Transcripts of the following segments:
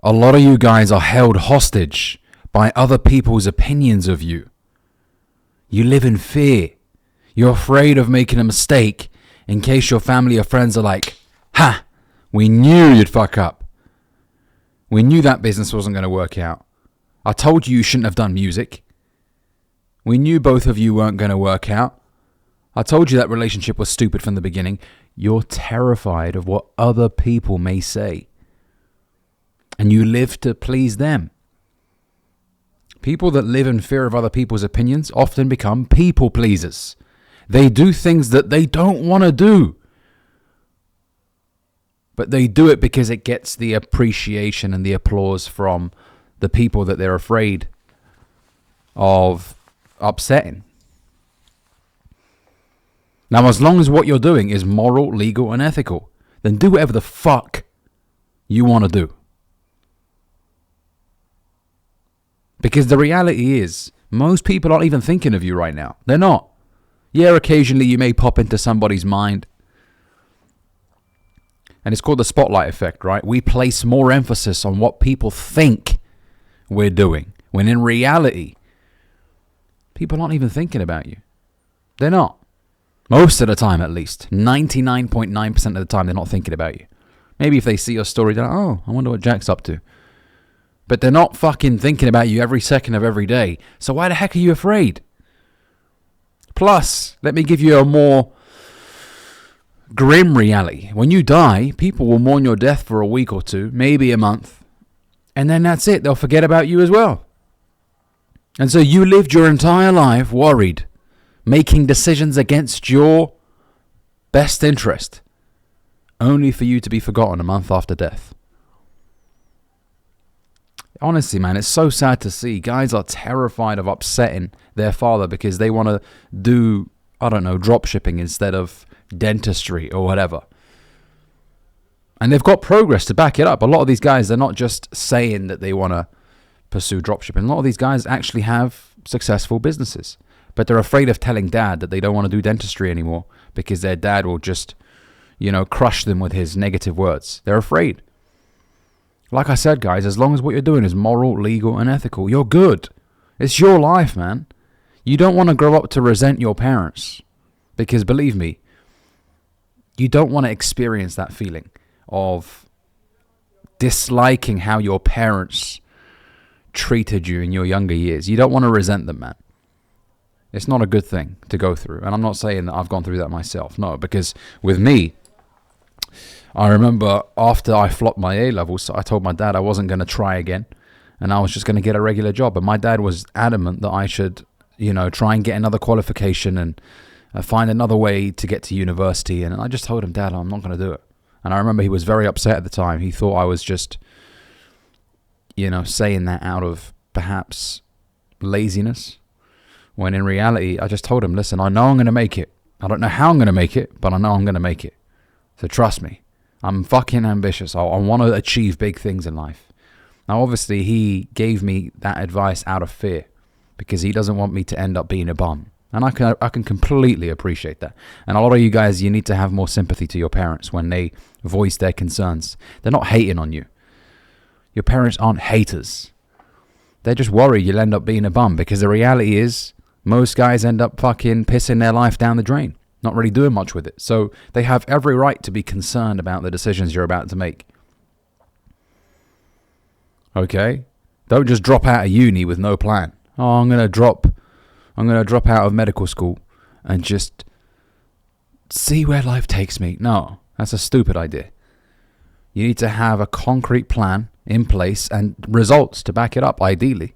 A lot of you guys are held hostage by other people's opinions of you. You live in fear. You're afraid of making a mistake in case your family or friends are like, ha, we knew you'd fuck up. We knew that business wasn't going to work out. I told you shouldn't have done music. We knew both of you weren't going to work out. I told you that relationship was stupid from the beginning. You're terrified of what other people may say. And you live to please them. People that live in fear of other people's opinions often become people pleasers. They do things that they don't want to do. But they do it because it gets the appreciation and the applause from the people that they're afraid of upsetting. Now, as long as what you're doing is moral, legal, and ethical, then do whatever the fuck you want to do. Because the reality is, most people aren't even thinking of you right now. They're not. Yeah, occasionally you may pop into somebody's mind. And it's called the spotlight effect, right? We place more emphasis on what people think we're doing, when in reality, people aren't even thinking about you. They're not. Most of the time, at least. 99.9% of the time, they're not thinking about you. Maybe if they see your story, they're like, oh, I wonder what Jack's up to. But they're not fucking thinking about you every second of every day. So why the heck are you afraid? Plus, let me give you a more grim reality. When you die, people will mourn your death for a week or two, maybe a month. And then that's it. They'll forget about you as well. And so you lived your entire life worried, making decisions against your best interest, only for you to be forgotten a month after death. Honestly, man, it's so sad to see. Guys are terrified of upsetting their father because they want to do, I don't know, drop shipping instead of dentistry or whatever. And they've got progress to back it up. A lot of these guys, they're not just saying that they want to pursue drop shipping. A lot of these guys actually have successful businesses. But they're afraid of telling dad that they don't want to do dentistry anymore because their dad will just, crush them with his negative words. They're afraid. Like I said, guys, as long as what you're doing is moral, legal, and ethical, you're good. It's your life, man. You don't want to grow up to resent your parents. Because believe me, you don't want to experience that feeling of disliking how your parents treated you in your younger years. You don't want to resent them, man. It's not a good thing to go through. And I'm not saying that I've gone through that myself. No, because with me, I remember after I flopped my A-levels, I told my dad I wasn't going to try again. And I was just going to get a regular job. And my dad was adamant that I should, try and get another qualification and find another way to get to university. And I just told him, Dad, I'm not going to do it. And I remember he was very upset at the time. He thought I was just, saying that out of perhaps laziness. When in reality, I just told him, listen, I know I'm going to make it. I don't know how I'm going to make it, but I know I'm going to make it. So trust me. I'm fucking ambitious. I want to achieve big things in life. Now, obviously, he gave me that advice out of fear because he doesn't want me to end up being a bum. And I can completely appreciate that. And a lot of you guys, you need to have more sympathy to your parents when they voice their concerns. They're not hating on you. Your parents aren't haters. They're just worried you'll end up being a bum because the reality is most guys end up fucking pissing their life down the drain. Not really doing much with it. So they have every right to be concerned about the decisions you're about to make. Okay? Don't just drop out of uni with no plan. Oh, I'm going to drop out of medical school and just see where life takes me. No, that's a stupid idea. You need to have a concrete plan in place and results to back it up, ideally.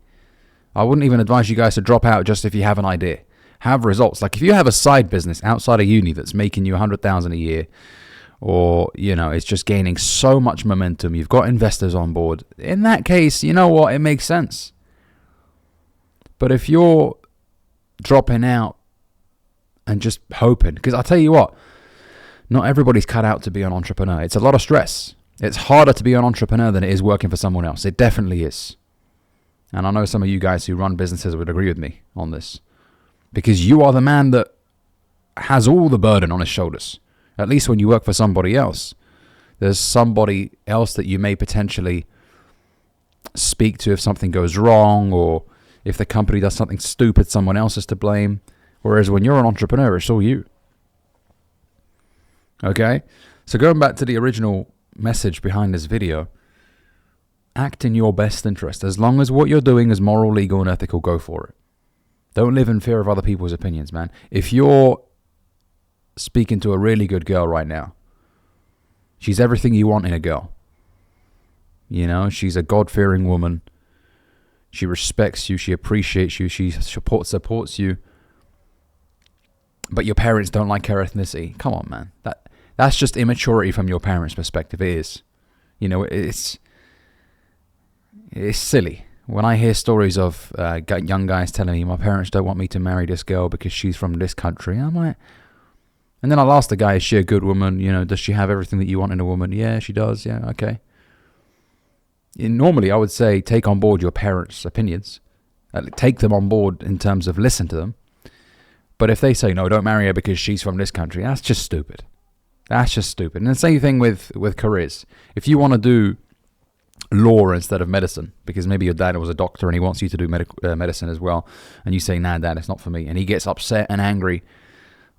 I wouldn't even advise you guys to drop out just if you have an idea. Have results. Like if you have a side business outside of uni that's making you $100,000 a year, or it's just gaining so much momentum, you've got investors on board. In that case, you know what? It makes sense. But if you're dropping out and just hoping, because I'll tell you what, not everybody's cut out to be an entrepreneur. It's a lot of stress. It's harder to be an entrepreneur than it is working for someone else. It definitely is. And I know some of you guys who run businesses would agree with me on this. Because you are the man that has all the burden on his shoulders. At least when you work for somebody else. There's somebody else that you may potentially speak to if something goes wrong, or if the company does something stupid, someone else is to blame. Whereas when you're an entrepreneur, it's all you. Okay? So going back to the original message behind this video, act in your best interest. As long as what you're doing is moral, legal, and ethical, go for it. Don't live in fear of other people's opinions, man. If you're speaking to a really good girl right now, she's everything you want in a girl. You know, she's a God-fearing woman. She respects you. She appreciates you. She supports you. But your parents don't like her ethnicity. Come on, man. That's just immaturity from your parents' perspective. It is. You know, it's silly. When I hear stories of young guys telling me, my parents don't want me to marry this girl because she's from this country, I'm like... And then I'll ask the guy, is she a good woman? You know, does she have everything that you want in a woman? Yeah, she does. Yeah, okay. Normally, I would say take on board your parents' opinions. Take them on board in terms of listen to them. But if they say, no, don't marry her because she's from this country, that's just stupid. That's just stupid. And the same thing with careers. If you want to do law instead of medicine, because maybe your dad was a doctor and he wants you to do medicine as well, and you say, nah, Dad, it's not for me, and he gets upset and angry.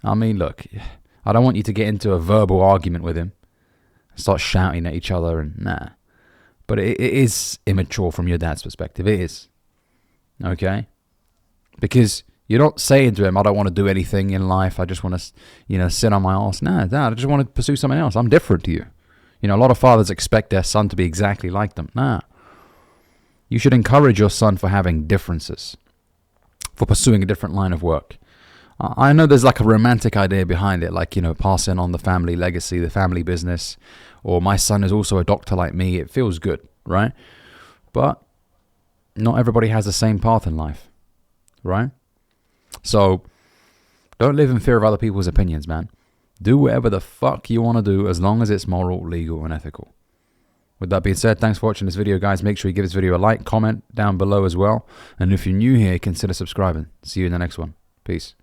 I mean, look, I don't want you to get into a verbal argument with him, start shouting at each other, and nah. But it is immature from your dad's perspective. It is. Okay? Because you're not saying to him, I don't want to do anything in life. I just want to, sit on my ass. Nah, Dad, I just want to pursue something else. I'm different to you. You know, a lot of fathers expect their son to be exactly like them. Nah. You should encourage your son for having differences, for pursuing a different line of work. I know there's like a romantic idea behind it, like, passing on the family legacy, the family business, or my son is also a doctor like me. It feels good, right? But not everybody has the same path in life, right? So don't live in fear of other people's opinions, man. Do whatever the fuck you want to do as long as it's moral, legal, and ethical. With that being said, thanks for watching this video, guys. Make sure you give this video a like, comment down below as well. And if you're new here, consider subscribing. See you in the next one. Peace.